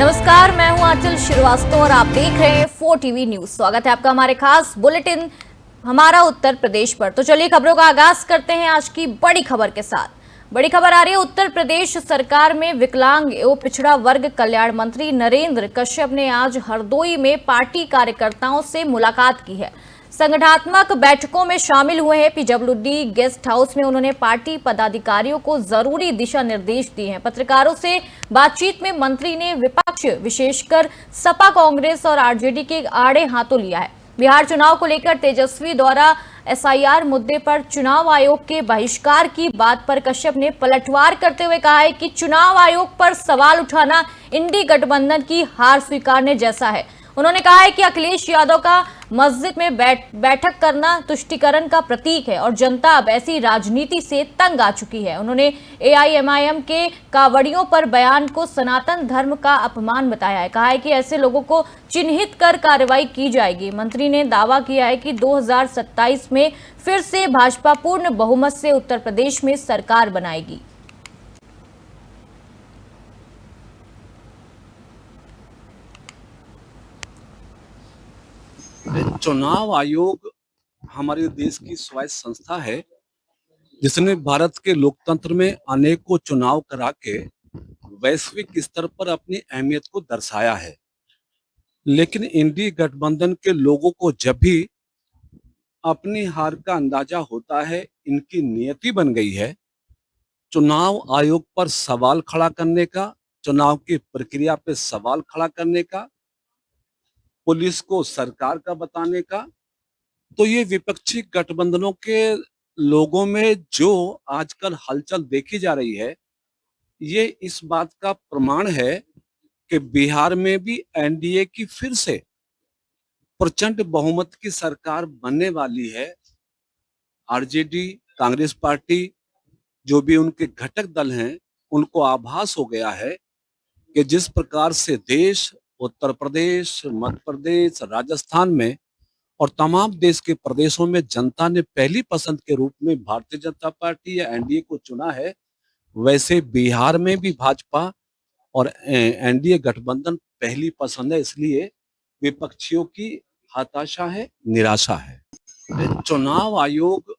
नमस्कार, मैं हूं आंचल श्रीवास्तव और आप देख रहे हैं 4 टीवी न्यूज। स्वागत है आपका हमारे खास बुलेटिन हमारा उत्तर प्रदेश पर। तो चलिए खबरों का आगाज करते हैं आज की बड़ी खबर के साथ। बड़ी खबर आ रही है, उत्तर प्रदेश सरकार में विकलांग एवं पिछड़ा वर्ग कल्याण मंत्री नरेंद्र कश्यप ने आज हरदोई में पार्टी कार्यकर्ताओं से मुलाकात की है। संगठनात्मक बैठकों में शामिल हुए हैं। पीडब्ल्यूडी गेस्ट हाउस में उन्होंने पार्टी पदाधिकारियों को जरूरी दिशा निर्देश दिए हैं। पत्रकारों से बातचीत में मंत्री ने विपक्ष विशेषकर सपा, कांग्रेस और आरजेडी के आड़े हाथों लिया है। बिहार चुनाव को लेकर तेजस्वी द्वारा एसआईआर मुद्दे पर चुनाव आयोग के बहिष्कार की बात पर कश्यप ने पलटवार करते हुए कहा है कि चुनाव आयोग पर सवाल उठाना इंडी गठबंधन की हार स्वीकारने जैसा है। उन्होंने कहा है कि अखिलेश यादव का मस्जिद में बैठक करना तुष्टीकरण का प्रतीक है और जनता अब ऐसी राजनीति से तंग आ चुकी है। उन्होंने एआईएमआईएम के कावड़ियों पर बयान को सनातन धर्म का अपमान बताया है। कहा है कि ऐसे लोगों को चिन्हित कर कार्रवाई की जाएगी। मंत्री ने दावा किया है कि 2027 में फिर से भाजपा पूर्ण बहुमत से उत्तर प्रदेश में सरकार बनाएगी। चुनाव आयोग हमारे देश की स्वायत्त संस्था है जिसने भारत के लोकतंत्र में अनेकों चुनाव करा के वैश्विक स्तर पर अपनी अहमियत को दर्शाया है। लेकिन इंडी गठबंधन के लोगों को जब भी अपनी हार का अंदाजा होता है, इनकी नियति बन गई है चुनाव आयोग पर सवाल खड़ा करने का, चुनाव की प्रक्रिया पे सवाल खड़ा करने का, पुलिस को सरकार का बताने का। तो ये विपक्षी गठबंधनों के लोगों में जो आजकल हलचल देखी जा रही है, ये इस बात का प्रमाण है कि बिहार में भी एनडीए की फिर से प्रचंड बहुमत की सरकार बनने वाली है। आरजेडी, कांग्रेस पार्टी, जो भी उनके घटक दल हैं, उनको आभास हो गया है कि जिस प्रकार से देश, उत्तर प्रदेश, मध्य प्रदेश, राजस्थान में और तमाम देश के प्रदेशों में जनता ने पहली पसंद के रूप में भारतीय जनता पार्टी या एनडीए को चुना है, वैसे बिहार में भी भाजपा और एनडीए गठबंधन पहली पसंद है। इसलिए विपक्षियों की हताशा है, निराशा है। चुनाव आयोग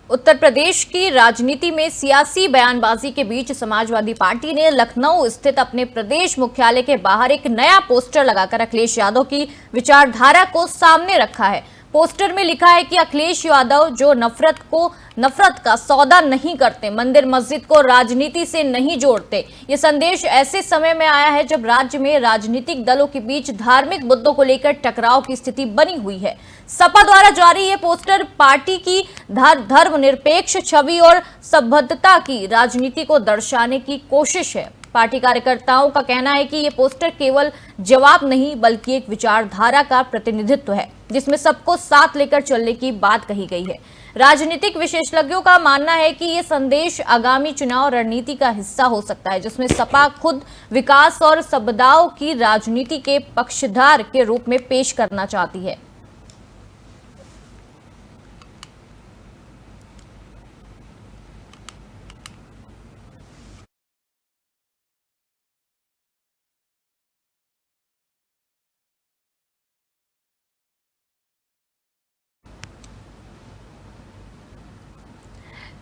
उत्तर प्रदेश की राजनीति में सियासी बयानबाजी के बीच समाजवादी पार्टी ने लखनऊ स्थित अपने प्रदेश मुख्यालय के बाहर एक नया पोस्टर लगाकर अखिलेश यादव की विचारधारा को सामने रखा है। पोस्टर में लिखा है कि अखिलेश यादव जो नफरत का सौदा नहीं करते, मंदिर मस्जिद को राजनीति से नहीं जोड़ते। ये संदेश ऐसे समय में आया है जब राज्य में राजनीतिक दलों के बीच धार्मिक मुद्दों को लेकर टकराव की स्थिति बनी हुई है। सपा द्वारा जारी ये पोस्टर पार्टी की धर्मनिरपेक्ष छवि और सभ्यता की राजनीति को दर्शाने की कोशिश है। पार्टी कार्यकर्ताओं का कहना है कि ये पोस्टर केवल जवाब नहीं बल्कि एक विचारधारा का प्रतिनिधित्व है जिसमें सबको साथ लेकर चलने की बात कही गई है। राजनीतिक विशेषज्ञों का मानना है कि ये संदेश आगामी चुनाव रणनीति का हिस्सा हो सकता है जिसमें सपा खुद विकास और सद्भाव की राजनीति के पक्षधार के रूप में पेश करना चाहती है।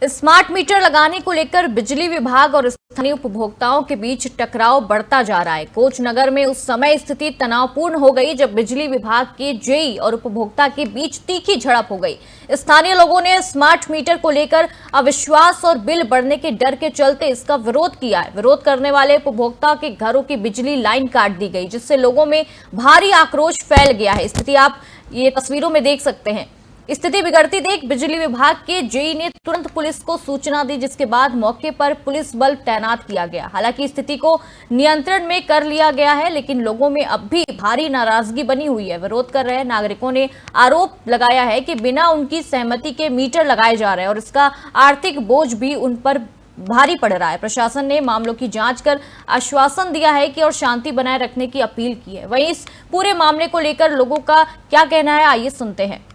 स्मार्ट मीटर लगाने को लेकर बिजली विभाग और स्थानीय उपभोक्ताओं के बीच टकराव बढ़ता जा रहा है। कोच नगर में उस समय स्थिति तनावपूर्ण हो गई जब बिजली विभाग के जेई और उपभोक्ता के बीच तीखी झड़प हो गई। स्थानीय लोगों ने स्मार्ट मीटर को लेकर अविश्वास और बिल बढ़ने के डर के चलते इसका विरोध किया है। विरोध करने वाले उपभोक्ता के घरों की बिजली लाइन काट दी गई जिससे लोगों में भारी आक्रोश फैल गया है। स्थिति आप ये तस्वीरों में देख सकते हैं। स्थिति बिगड़ती देख बिजली विभाग के जेई ने तुरंत पुलिस को सूचना दी जिसके बाद मौके पर पुलिस बल तैनात किया गया। हालांकि स्थिति को नियंत्रण में कर लिया गया है लेकिन लोगों में अब भी भारी नाराजगी बनी हुई है। विरोध कर रहे नागरिकों ने आरोप लगाया है कि बिना उनकी सहमति के मीटर लगाए जा रहे हैं और इसका आर्थिक बोझ भी उन पर भारी पड़ रहा है। प्रशासन ने मामलों की जांच कर आश्वासन दिया है कि और शांति बनाए रखने की अपील की है। वहीं इस पूरे मामले को लेकर लोगों का क्या कहना है, आइए सुनते हैं।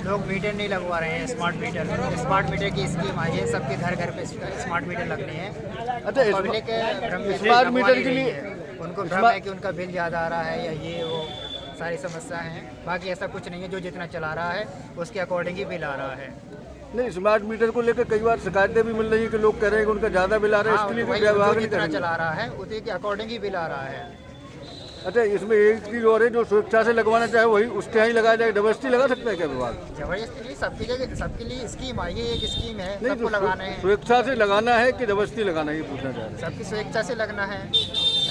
लोग मीटर नहीं लगवा रहे हैं, स्मार्ट मीटर की स्कीम आई है, सबके घर घर पे स्मार्ट मीटर लगने हैं। अच्छा, पब्लिक स्मार्ट मीटर के लिए उनको भ्रम है कि उनका बिल ज़्यादा आ रहा है या ये वो सारी समस्याएं हैं। बाकी ऐसा कुछ नहीं है, जो जितना चला रहा है उसके अकॉर्डिंग ही बिल आ रहा है। नहीं, स्मार्ट मीटर को लेकर कई बार शिकायतें भी मिल रही है कि लोग कह रहे हैं कि उनका ज़्यादा बिल आ रहा है, इसके लिए व्यवहार नहीं जितना करेंगे। चला रहा है उसी के अकॉर्डिंग ही बिल आ रहा है। अच्छा, इसमें एक चीज़ और है, जो स्वेच्छा से लगवाना चाहे वही उसके यहाँ ही लगाया जाए, जबरदस्ती लगा सकता है क्या विभाग? जबरदस्ती नहीं, सबके लिए स्कीम आई है, एक स्कीम है, नहीं, सबको लगाना है। स्वेच्छा से लगाना है कि जबरदस्ती लगाना है, ये पूछना चाह रहे हैं। सबकी स्वेच्छा से लगना है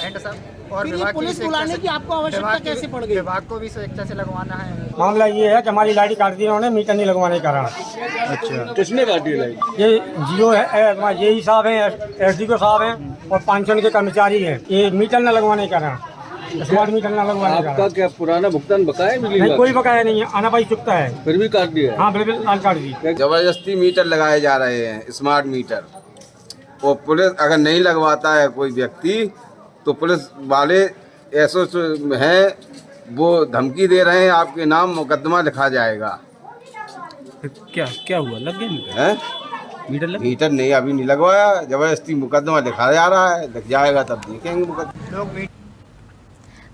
एंड सब। और फिर ये पुलिस बुलाने की आपको आवश्यकता कैसे पड़ गई? विभाग को भी स्वेच्छा से लगवाना है। मामला ये है कि हमारी लाइट काट दी उन्होंने मीटर नहीं लगवाने का कारण। अच्छा, किसने काटी लाइट? ये जियो है, यही साहब हैं, एसडीओ साहब हैं और 500 के कर्मचारी हैं। ये मीटर न लगवाने का कारण, स्मार्ट मीटर न लगवाने का आपका कारण। क्या पुराना भुगतान बकाया है बिजली नहीं, का? कोई बकाया नहीं है, अनापाई चुकता है। फिर भी काट दिया है? हाँ बिल्कुल, लाल काट दी। जबरदस्ती मीटर लगाए जा रहे हैं, स्मार्ट मीटर। और पुलिस अगर नहीं लगवाता है कोई व्यक्ति तो पुलिस वाले ऐसे हैं, वो धमकी दे रहे हैं आपके नाम मुकदमा लिखा जाएगा। क्या हुआ, लग गया है मीटर? मीटर नहीं, अभी नहीं लगवाया, जबरदस्ती मुकदमा लिखा जा रहा है, लग जाएगा तब देखेंगे मुकदमा। लोग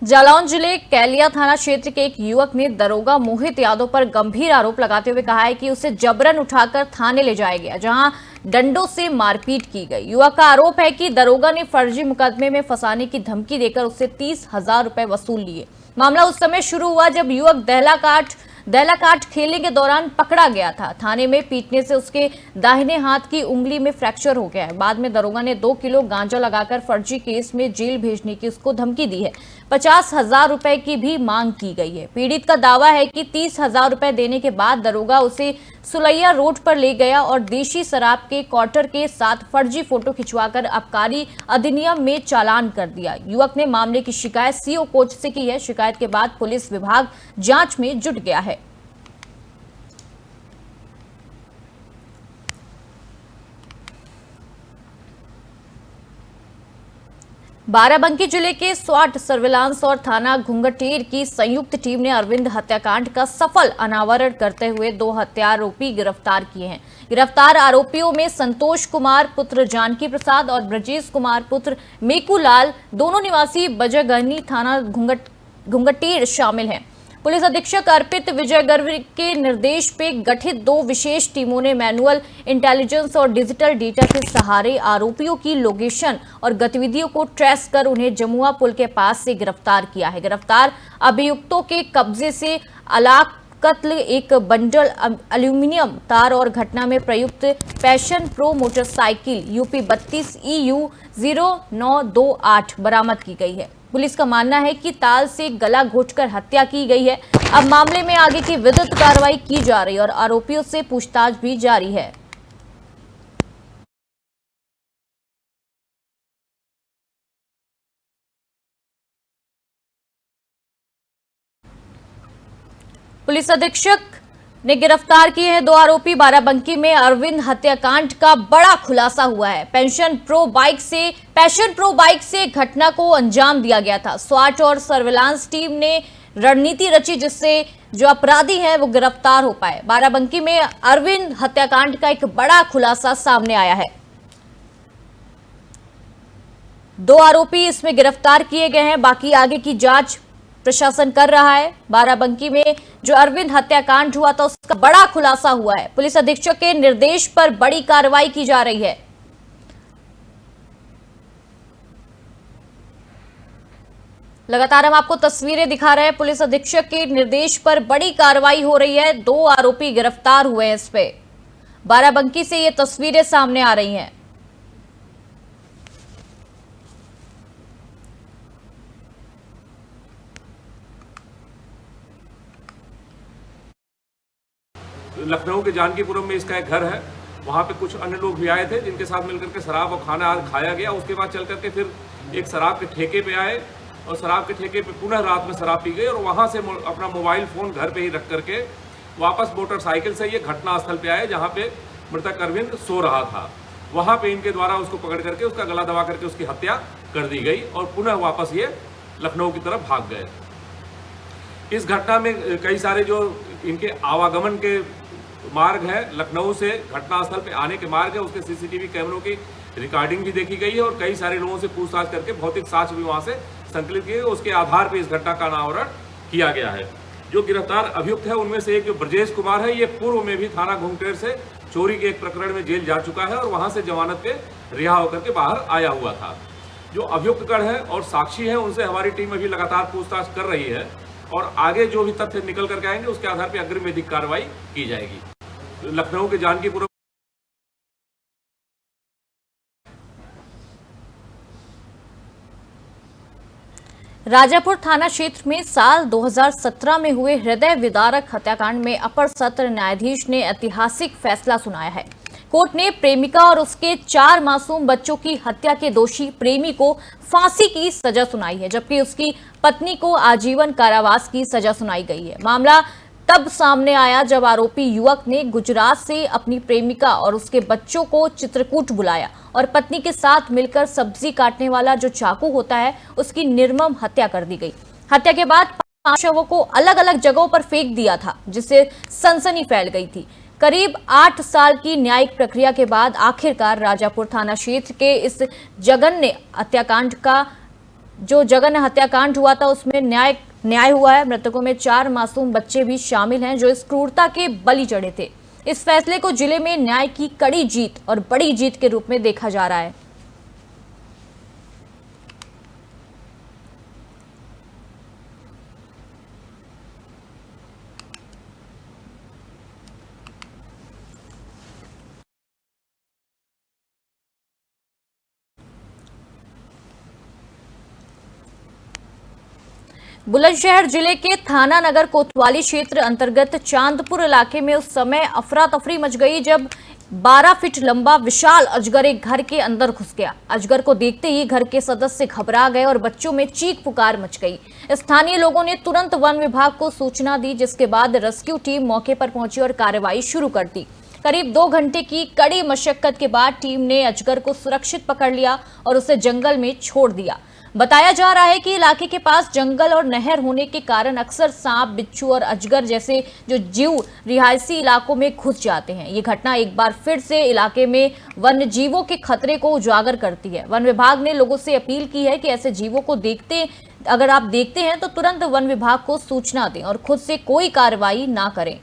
जालौन जिले कैलिया थाना क्षेत्र के एक युवक ने दरोगा मोहित यादव पर गंभीर आरोप लगाते हुए कहा है कि उसे जबरन उठाकर थाने ले जाया गया, जहां डंडों से मारपीट की गई। युवक का आरोप है कि दरोगा ने फर्जी मुकदमे में फंसाने की धमकी देकर उससे 30,000 रुपए वसूल लिए। मामला उस समय शुरू हुआ जब युवक दहला काट खेलने के दौरान पकड़ा गया था। थाने में पीटने से उसके दाहिने हाथ की उंगली में फ्रैक्चर हो गया है। बाद में दरोगा ने 2 किलो गांजा लगाकर फर्जी केस में जेल भेजने की उसको धमकी दी है। 50,000 रुपए की भी मांग की गई है। पीड़ित का दावा है कि 30,000 रुपए देने के बाद दरोगा उसे सुलैया रोड पर ले गया और देशी शराब के क्वार्टर के साथ फर्जी फोटो खिंचवाकर आबकारी अधिनियम में चालान कर दिया। युवक ने मामले की शिकायत सीओ कोच से की है। शिकायत के बाद पुलिस विभाग जांच में जुट गया है। बाराबंकी जिले के स्वाट सर्विलांस और थाना घुंगटेर की संयुक्त टीम ने अरविंद हत्याकांड का सफल अनावरण करते हुए 2 हत्यारोपी गिरफ्तार किए हैं। गिरफ्तार आरोपियों में संतोष कुमार पुत्र जानकी प्रसाद और ब्रजेश कुमार पुत्र मेकूलाल, दोनों निवासी बजगनी थाना घुंगटेर शामिल हैं। पुलिस अधीक्षक अर्पित विजय गर्व के निर्देश पे गठित 2 विशेष टीमों ने मैनुअल इंटेलिजेंस और डिजिटल डेटा के सहारे आरोपियों की लोकेशन और गतिविधियों को ट्रेस कर उन्हें जमुआ पुल के पास से गिरफ्तार किया है। गिरफ्तार अभियुक्तों के कब्जे से अलाक कत्ल, एक बंडल एल्यूमिनियम तार और घटना में प्रयुक्त passion pro motorcycle UP 32 EU 0928 बरामद की गई है। पुलिस का मानना है कि ताल से गला घोंटकर हत्या की गई है। अब मामले में आगे की विधिक कार्रवाई की जा रही है और आरोपियों से पूछताछ भी जारी है। पुलिस अधीक्षक ने गिरफ्तार किए हैं 2 आरोपी। बाराबंकी में अरविंद हत्याकांड का बड़ा खुलासा हुआ है। पैशन प्रो बाइक से घटना को अंजाम दिया गया था। स्वाट और सर्विलांस टीम ने रणनीति रची जिससे जो अपराधी हैं वो गिरफ्तार हो पाए। बाराबंकी में अरविंद हत्याकांड का एक बड़ा खुलासा सामने आया है। 2 आरोपी इसमें गिरफ्तार किए गए हैं। बाकी आगे की जांच प्रशासन कर रहा है। बाराबंकी में जो अरविंद हत्याकांड हुआ था उसका बड़ा खुलासा हुआ है। पुलिस अधीक्षक के निर्देश पर बड़ी कार्रवाई की जा रही है। लगातार हम आपको तस्वीरें दिखा रहे हैं। पुलिस अधीक्षक के निर्देश पर बड़ी कार्रवाई हो रही है। 2 आरोपी गिरफ्तार हुए हैं। इस पे बाराबंकी से ये तस्वीरें सामने आ रही हैं। लखनऊ के जानकीपुरम में इसका एक घर है, वहाँ पे कुछ अन्य लोग भी आए थे जिनके साथ मिलकर के शराब और खाना आज खाया गया। उसके बाद चल करके फिर एक शराब के ठेके पे आए और शराब के ठेके पे पुनः रात में शराब पी गई और वहाँ से अपना मोबाइल फ़ोन घर पे ही रख करके वापस मोटरसाइकिल से ये घटनास्थल पे आए जहाँ पे मृतक अरविंद सो रहा था। वहाँ पे इनके द्वारा उसको पकड़ करके उसका गला दबा करके उसकी हत्या कर दी गई और पुनः वापस ये लखनऊ की तरफ भाग गए। इस घटना में कई सारे जो इनके आवागमन के मार्ग है, लखनऊ से घटनास्थल पे आने के मार्ग है, उसके सीसीटीवी कैमरों की रिकॉर्डिंग भी देखी गई है और कई सारे लोगों से पूछताछ करके भौतिक साक्ष्य भी वहां से संकलित किए, उसके आधार पर इस घटना का अनावरण किया गया है। जो गिरफ्तार अभियुक्त है उनमें से एक जो ब्रजेश कुमार है, ये पूर्व में भी थाना घुंघटेर से चोरी के एक प्रकरण में जेल जा चुका है और वहां से जमानत पे रिहा होकर के बाहर आया हुआ था। जो अभियुक्तगण है और साक्षी है उनसे हमारी टीम अभी लगातार पूछताछ कर रही है और आगे जो भी तथ्य निकल करके आएंगे उसके आधार पर अग्रिम विधिक कार्रवाई की जाएगी। लखनऊ के जानकीपुरम राजापुर थाना क्षेत्र में साल 2017 में हुए हृदय विदारक हत्याकांड में अपर सत्र न्यायाधीश ने ऐतिहासिक फैसला सुनाया है। कोर्ट ने प्रेमिका और उसके 4 मासूम बच्चों की हत्या के दोषी प्रेमी को फांसी की सजा सुनाई है, जबकि उसकी पत्नी को आजीवन कारावास की सजा सुनाई गई है। मामला तब सामने आया जब आरोपी युवक ने गुजरात से अपनी प्रेमिका और उसके बच्चों को चित्रकूट बुलाया और पत्नी के साथ मिलकर सब्जी काटने वाला जो चाकू होता है उसकी निर्मम हत्या कर दी गई। हत्या के बाद 5 शवों को अलग अलग जगहों पर फेंक दिया था, जिससे सनसनी फैल गई थी। करीब 8 साल की न्यायिक प्रक्रिया के बाद आखिरकार राजापुर थाना क्षेत्र के इस जघन्य हत्याकांड हुआ था उसमें न्याय हुआ है। मृतकों में 4 मासूम बच्चे भी शामिल हैं जो इस क्रूरता के बलि चढ़े थे। इस फैसले को जिले में न्याय की कड़ी जीत और बड़ी जीत के रूप में देखा जा रहा है। बुलंदशहर जिले के थाना नगर कोतवाली क्षेत्र अंतर्गत चांदपुर इलाके में उस समय अफरा तफरी मच गई जब 12 फीट लंबा विशाल अजगर एक घर के अंदर घुस गया। अजगर को देखते ही घर के सदस्य घबरा गए और बच्चों में चीख पुकार मच गई। स्थानीय लोगों ने तुरंत वन विभाग को सूचना दी, जिसके बाद रेस्क्यू टीम मौके पर पहुंची और कार्रवाई शुरू कर दी। करीब 2 घंटे की कड़ी मशक्कत के बाद टीम ने अजगर को सुरक्षित पकड़ लिया और उसे जंगल में छोड़ दिया। बताया जा रहा है कि इलाके के पास जंगल और नहर होने के कारण अक्सर सांप, बिच्छू और अजगर जैसे जो जीव रिहायशी इलाकों में घुस जाते हैं। ये घटना एक बार फिर से इलाके में वन्य जीवों के खतरे को उजागर करती है। वन विभाग ने लोगों से अपील की है कि ऐसे जीवों को अगर आप देखते हैं तो तुरंत वन विभाग को सूचना दें और खुद से कोई कार्रवाई ना करें।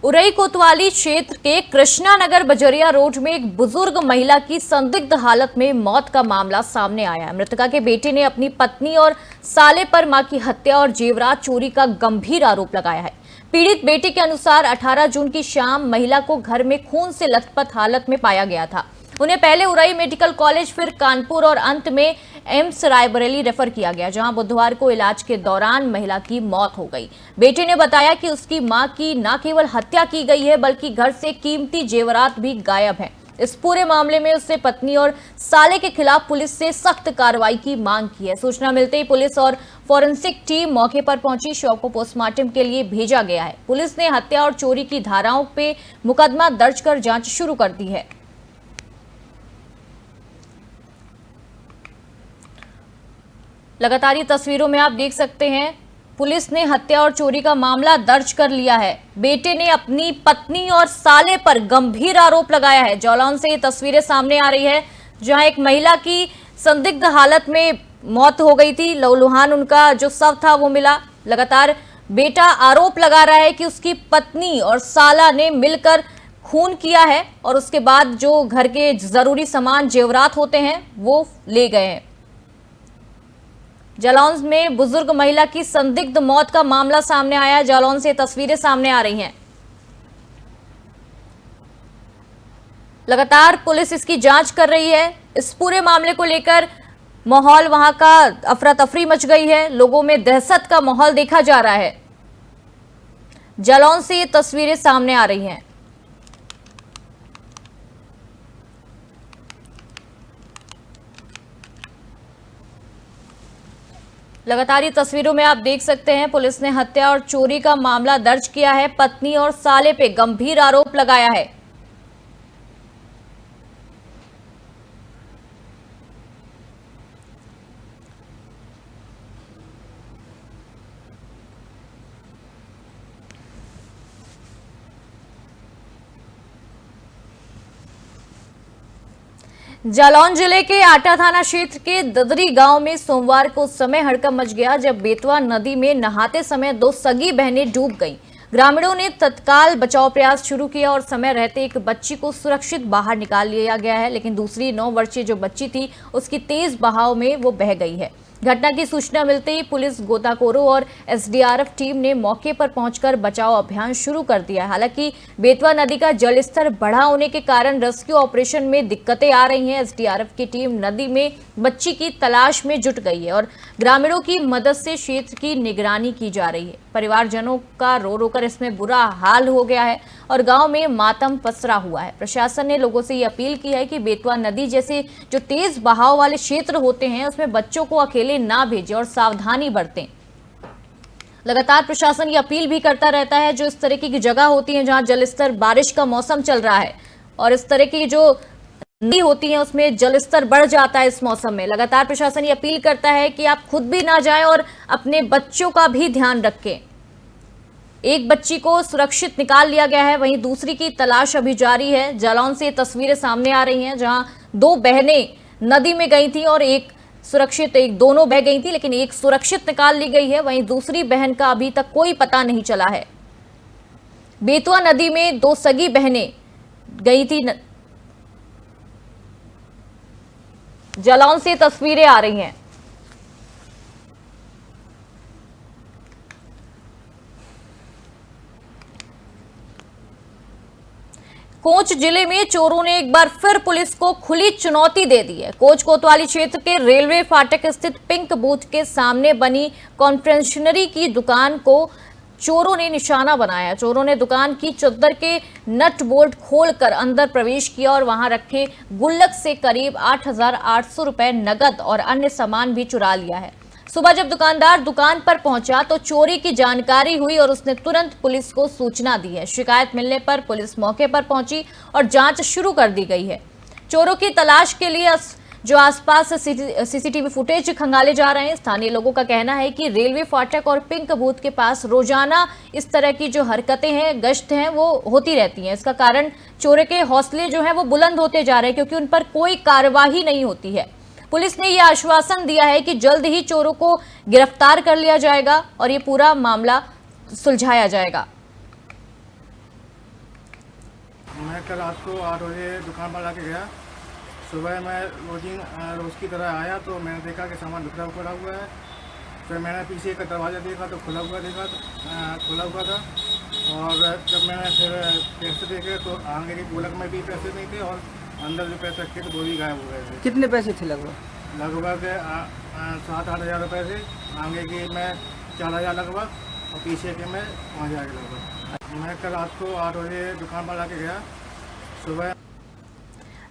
उरई कोतवाली क्षेत्र के कृष्णा नगर बजरिया रोड में एक बुजुर्ग महिला की संदिग्ध हालत में मौत का मामला सामने आया है। मृतका के बेटे ने अपनी पत्नी और साले पर मां की हत्या और जेवरात चोरी का गंभीर आरोप लगाया है। पीड़ित बेटे के अनुसार 18 जून की शाम महिला को घर में खून से लथपथ हालत में पाया गया था। उन्हें पहले उरई मेडिकल कॉलेज, फिर कानपुर और अंत में एम्स रायबरेली रेफर किया गया, जहां बुधवार को इलाज के दौरान महिला की मौत हो गई। बेटे ने बताया कि उसकी मां की न केवल हत्या की गई है बल्कि घर से कीमती जेवरात भी गायब हैं। इस पूरे मामले में उससे पत्नी और साले के खिलाफ पुलिस से सख्त कार्रवाई की मांग की है। सूचना मिलते ही पुलिस और फॉरेंसिक टीम मौके पर पहुंची। शव को पोस्टमार्टम के लिए भेजा गया है। पुलिस ने हत्या और चोरी की धाराओं पे मुकदमा दर्ज कर जांच शुरू कर दी है। लगातार ये तस्वीरों में आप देख सकते हैं, पुलिस ने हत्या और चोरी का मामला दर्ज कर लिया है। बेटे ने अपनी पत्नी और साले पर गंभीर आरोप लगाया है। जालौन से ये तस्वीरें सामने आ रही है, जहां एक महिला की संदिग्ध हालत में मौत हो गई थी। लहूलुहान उनका जो शव था वो मिला। लगातार बेटा आरोप लगा रहा है कि उसकी पत्नी और साला ने मिलकर खून किया है और उसके बाद जो घर के जरूरी सामान, जेवरात होते हैं, वो ले गए हैं। जालौन में बुजुर्ग महिला की संदिग्ध मौत का मामला सामने आया है। जालौन से तस्वीरें सामने आ रही हैं। लगातार पुलिस इसकी जांच कर रही है। इस पूरे मामले को लेकर माहौल वहां का अफरा तफरी मच गई है। लोगों में दहशत का माहौल देखा जा रहा है। जालौन से ये तस्वीरें सामने आ रही हैं। लगातार ये तस्वीरों में आप देख सकते हैं, पुलिस ने हत्या और चोरी का मामला दर्ज किया है। पत्नी और साले पे गंभीर आरोप लगाया है। जालौन जिले के आटा थाना क्षेत्र के ददरी गांव में सोमवार को उस समय हड़कंप मच गया जब बेतवा नदी में नहाते समय 2 सगी बहनें डूब गईं। ग्रामीणों ने तत्काल बचाव प्रयास शुरू किया और समय रहते एक बच्ची को सुरक्षित बाहर निकाल लिया गया है, लेकिन दूसरी 9 वर्षीय जो बच्ची थी उसकी तेज बहाव में वो बह गई है। घटना की सूचना मिलते ही पुलिस, गोताखोरों और एसडीआरएफ टीम ने मौके पर पहुंचकर बचाव अभियान शुरू कर दिया है। हालांकि बेतवा नदी का जलस्तर बढ़ा होने के कारण रेस्क्यू ऑपरेशन में दिक्कतें आ रही हैं। एसडीआरएफ की टीम नदी में बच्ची की तलाश में जुट गई है और ग्रामीणों की मदद से क्षेत्र की निगरानी की जा रही है। परिवारजनों का रो रो कर इसमें बुरा हाल हो गया है और गांव में मातम पसरा हुआ है। प्रशासन ने लोगों से ये अपील की है कि बेतवा नदी जैसे जो तेज बहाव वाले क्षेत्र होते हैं उसमें बच्चों को अकेले ना भेजें और सावधानी बरतें। लगातार प्रशासन ये अपील भी करता रहता है, जो इस तरीके की जगह होती है जहां जलस्तर, बारिश का मौसम चल रहा है और इस तरह की जो नदी होती है उसमें जलस्तर बढ़ जाता है इस मौसम में, लगातार प्रशासन ये अपील करता है कि आप खुद भी ना जाएं और अपने बच्चों का भी ध्यान रखें। एक बच्ची को सुरक्षित निकाल लिया गया है, वहीं दूसरी की तलाश अभी जारी है। जालौन से तस्वीरें सामने आ रही हैं जहां 2 बहनें नदी में गई थी और एक दोनों बह गई थी, लेकिन एक सुरक्षित निकाल ली गई है, वहीं दूसरी बहन का अभी तक कोई पता नहीं चला है। बेतवा नदी में 2 सगी बहनें गई थी। जालौन से तस्वीरें आ रही हैं। कोच जिले में चोरों ने एक बार फिर पुलिस को खुली चुनौती दे दी है। कोच कोतवाली क्षेत्र के रेलवे फाटक स्थित पिंक बूथ के सामने बनी कॉन्फेक्शनरी की दुकान को चोरों ने निशाना बनाया। चोरों ने दुकान की चद्दर के नट बोल्ट खोलकर अंदर प्रवेश किया और वहां रखे गुल्लक से करीब 8,800 रुपए नगद और अन्य सामान भी चुरा लिया है। सुबह जब दुकानदार दुकान पर पहुंचा तो चोरी की जानकारी हुई और उसने तुरंत पुलिस को सूचना दी है। शिकायत मिलने पर पुलिस मौके पर पहुंची और जांच शुरू कर दी गई है। चोरों की तलाश के लिए जो आसपास सीसीटीवी फुटेज खंगाले जा रहे हैं। स्थानीय लोगों का कहना है कि रेलवे फाटक और पिंक बूथ के पास रोजाना इस तरह की जो हरकतें हैं, गश्त हैं, वो होती रहती हैं। इसका कारण चोरों के हौसले जो हैं वो बुलंद होते जा रहे हैं क्योंकि उन पर कोई कार्यवाही नहीं होती है। पुलिस ने यह आश्वासन दिया है कि जल्द ही चोरों को गिरफ्तार कर लिया जाएगा और ये पूरा मामला सुलझाया जाएगा। मैं कल रात को 8 बजे दुकान पर लाके गया। सुबह मैं रोज की तरह आया तो मैंने देखा कि सामान बिखरा पड़ा हुआ है। फिर मैंने पीछे का दरवाज़ा देखा तो खुला हुआ था और जब मैंने फिर पैसे देखे तो आगे की गोलक में भी पैसे नहीं थे और अंदर जो पैसे रखे थे वो भी गायब हो गए थे। कितने पैसे थे लगभग? 7-8 हज़ार रुपये थे। आगे की मैं 4,000 लगभग और पीछे के मैं 5,000 लगभग। मैं कल रात को 8 बजे दुकान पर लाके गया। सुबह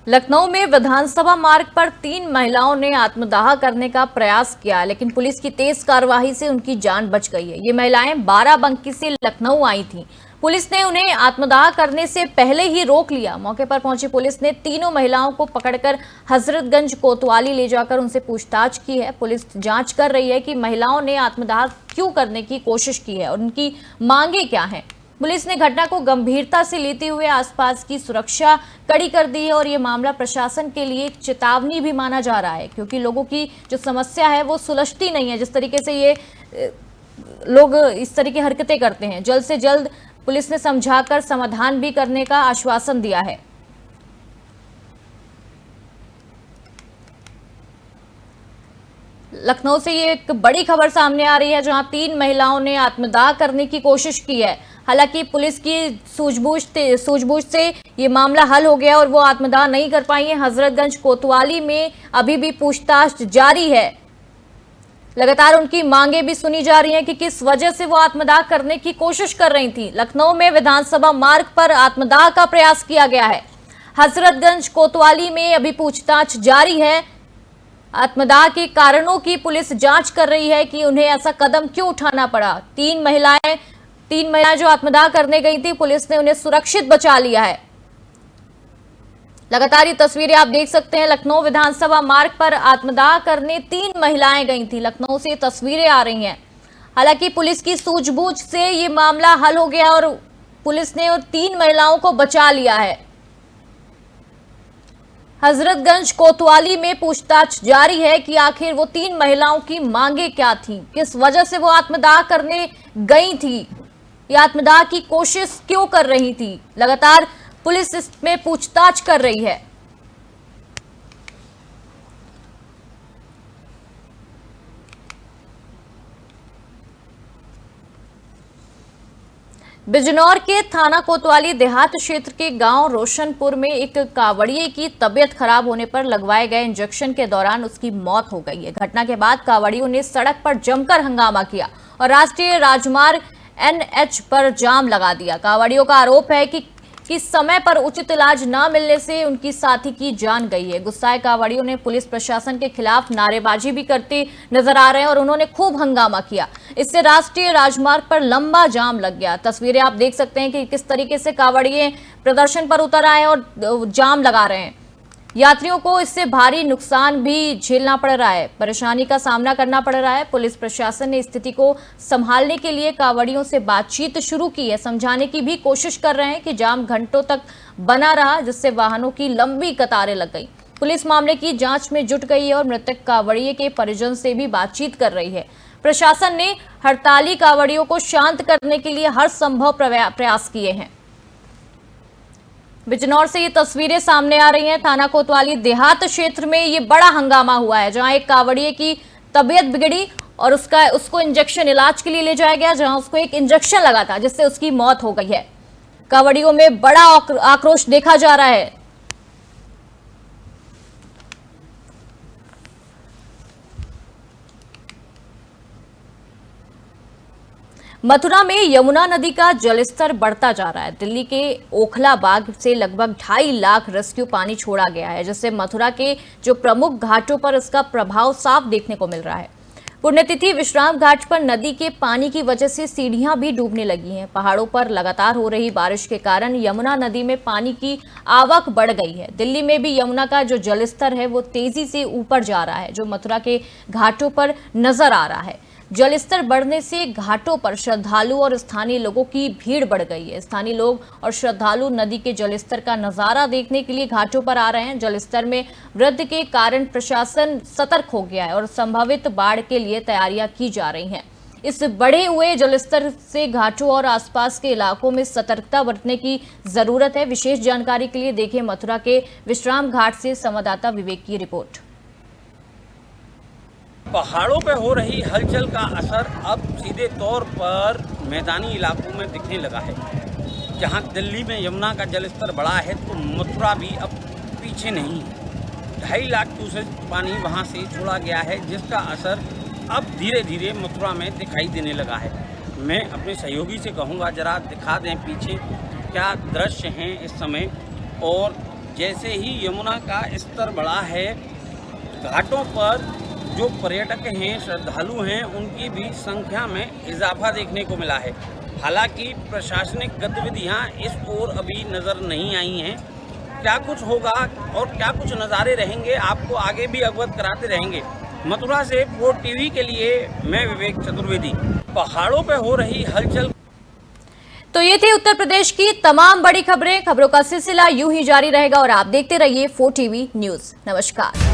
लखनऊ में विधानसभा मार्ग पर 3 महिलाओं ने आत्मदाह करने का प्रयास किया, लेकिन पुलिस की तेज कार्रवाई से उनकी जान बच गई है। ये महिलाएं बाराबंकी से लखनऊ आई थीं। पुलिस ने उन्हें आत्मदाह करने से पहले ही रोक लिया। मौके पर पहुंची पुलिस ने तीनों महिलाओं को पकड़कर हजरतगंज कोतवाली ले जाकर उनसे पूछताछ की है। पुलिस जांच कर रही है कि महिलाओं ने आत्मदाह क्यों करने की कोशिश की है और उनकी मांगे क्या हैं। पुलिस ने घटना को गंभीरता से लेते हुए आसपास की सुरक्षा कड़ी कर दी है और ये मामला प्रशासन के लिए एक चेतावनी भी माना जा रहा है क्योंकि लोगों की जो समस्या है वो सुलझती नहीं है। जिस तरीके से ये लोग इस तरह की हरकतें करते हैं, जल्द से जल्द पुलिस ने समझाकर समाधान भी करने का आश्वासन दिया है। लखनऊ से ये एक बड़ी खबर सामने आ रही है जहां 3 महिलाओं ने आत्मदाह करने की कोशिश की है। हालांकि पुलिस की सूझबूझ से ये मामला हल हो गया और वो आत्मदाह नहीं कर पाई है। हजरतगंज कोतवाली में अभी भी पूछताछ जारी है। लगातार उनकी मांगे भी सुनी जा रही हैं कि किस वजह से वो आत्मदाह करने की कोशिश कर रही थी। लखनऊ में विधानसभा मार्ग पर आत्मदाह का प्रयास किया गया है। हजरतगंज कोतवाली में अभी पूछताछ जारी है। आत्मदाह के कारणों की पुलिस जांच कर रही है कि उन्हें ऐसा कदम क्यों उठाना पड़ा। तीन महिलाएं जो आत्मदाह करने गई थी, पुलिस ने उन्हें सुरक्षित बचा लिया है। लगातार ये तस्वीरें आप देख सकते हैं। लखनऊ विधानसभा मार्ग पर आत्मदाह करने 3 महिलाएं गई थी। लखनऊ से तस्वीरें आ रही हैं। हालांकि पुलिस की सूझबूझ से ये मामला हल हो गया और पुलिस ने उन 3 महिलाओं को बचा लिया है। हजरतगंज कोतवाली में पूछताछ जारी है कि आखिर वो 3 महिलाओं की मांगे क्या थी, किस वजह से वो आत्मदाह करने गई थी, या आत्मदाह की कोशिश क्यों कर रही थी। लगातार पुलिस इसमें पूछताछ कर रही है। बिजनौर के थाना कोतवाली देहात क्षेत्र के गांव रोशनपुर में एक कावड़िए की तबीयत खराब होने पर लगवाए गए इंजेक्शन के दौरान उसकी मौत हो गई है। घटना के बाद कावड़ियों ने सड़क पर जमकर हंगामा किया और राष्ट्रीय राजमार्ग NH पर जाम लगा दिया। कावड़ियों का आरोप है कि समय पर उचित इलाज न मिलने से उनकी साथी की जान गई है। गुस्साए कावड़ियों ने पुलिस प्रशासन के खिलाफ नारेबाजी भी करते नजर आ रहे हैं और उन्होंने खूब हंगामा किया। इससे राष्ट्रीय राजमार्ग पर लंबा जाम लग गया। तस्वीरें आप देख सकते हैं कि किस तरीके से कावड़िए प्रदर्शन पर उतर आए और जाम लगा रहे हैं। यात्रियों को इससे भारी नुकसान भी झेलना पड़ रहा है, परेशानी का सामना करना पड़ रहा है। पुलिस प्रशासन ने स्थिति को संभालने के लिए कावड़ियों से बातचीत शुरू की है। समझाने की भी कोशिश कर रहे हैं कि जाम घंटों तक बना रहा, जिससे वाहनों की लंबी कतारें लग गई। पुलिस मामले की जांच में जुट गई है और मृतक कावड़िए के परिजन से भी बातचीत कर रही है। प्रशासन ने हड़ताली कावड़ियों को शांत करने के लिए हर संभव प्रयास किए हैं। बिजनौर से ये तस्वीरें सामने आ रही हैं। थाना कोतवाली देहात क्षेत्र में ये बड़ा हंगामा हुआ है, जहां एक कावड़िए की तबीयत बिगड़ी और उसको इंजेक्शन इलाज के लिए ले जाया गया, जहां उसको एक इंजेक्शन लगा था जिससे उसकी मौत हो गई है। कावड़ियों में बड़ा आक्रोश देखा जा रहा है। मथुरा में यमुना नदी का जलस्तर बढ़ता जा रहा है। दिल्ली के ओखला बाग से लगभग 2.5 लाख रेस्क्यू पानी छोड़ा गया है, जिससे मथुरा के जो प्रमुख घाटों पर इसका प्रभाव साफ देखने को मिल रहा है। पुण्यतिथि विश्राम घाट पर नदी के पानी की वजह से सीढ़ियां भी डूबने लगी हैं। पहाड़ों पर लगातार हो रही बारिश के कारण यमुना नदी में पानी की आवक बढ़ गई है। दिल्ली में भी यमुना का जो जलस्तर है वो तेजी से ऊपर जा रहा है, जो मथुरा के घाटों पर नजर आ रहा है। जलस्तर बढ़ने से घाटों पर श्रद्धालु और स्थानीय लोगों की भीड़ बढ़ गई है। स्थानीय लोग और श्रद्धालु नदी के जलस्तर का नजारा देखने के लिए घाटों पर आ रहे हैं। जलस्तर में वृद्धि के कारण प्रशासन सतर्क हो गया है और संभावित बाढ़ के लिए तैयारियां की जा रही हैं। इस बढ़े हुए जलस्तर से घाटों और आसपास के इलाकों में सतर्कता बरतने की जरूरत है। विशेष जानकारी के लिए देखें मथुरा के विश्राम घाट से संवाददाता विवेक की रिपोर्ट। पहाड़ों पर हो रही हलचल का असर अब सीधे तौर पर मैदानी इलाकों में दिखने लगा है। जहां दिल्ली में यमुना का जलस्तर बढ़ा है तो मथुरा भी अब पीछे नहीं है। 2.5 लाख क्यूसेक पानी वहां से छोड़ा गया है, जिसका असर अब धीरे धीरे मथुरा में दिखाई देने लगा है। मैं अपने सहयोगी से कहूँगा जरा दिखा दें पीछे क्या दृश्य हैं इस समय। और जैसे ही यमुना का स्तर बढ़ा है, घाटों पर जो पर्यटक हैं, श्रद्धालु हैं, उनकी भी संख्या में इजाफा देखने को मिला है। हालांकि प्रशासनिक गतिविधियां इस ओर अभी नज़र नहीं आई हैं। क्या कुछ होगा और क्या कुछ नज़ारे रहेंगे, आपको आगे भी अवगत कराते रहेंगे। मथुरा से 4 TV के लिए मैं विवेक चतुर्वेदी। पहाड़ों पर हो रही हलचल। तो ये थी उत्तर प्रदेश की तमाम बड़ी खबरें। खबरों का सिलसिला यूं ही जारी रहेगा और आप देखते रहिए 4 TV न्यूज़। नमस्कार।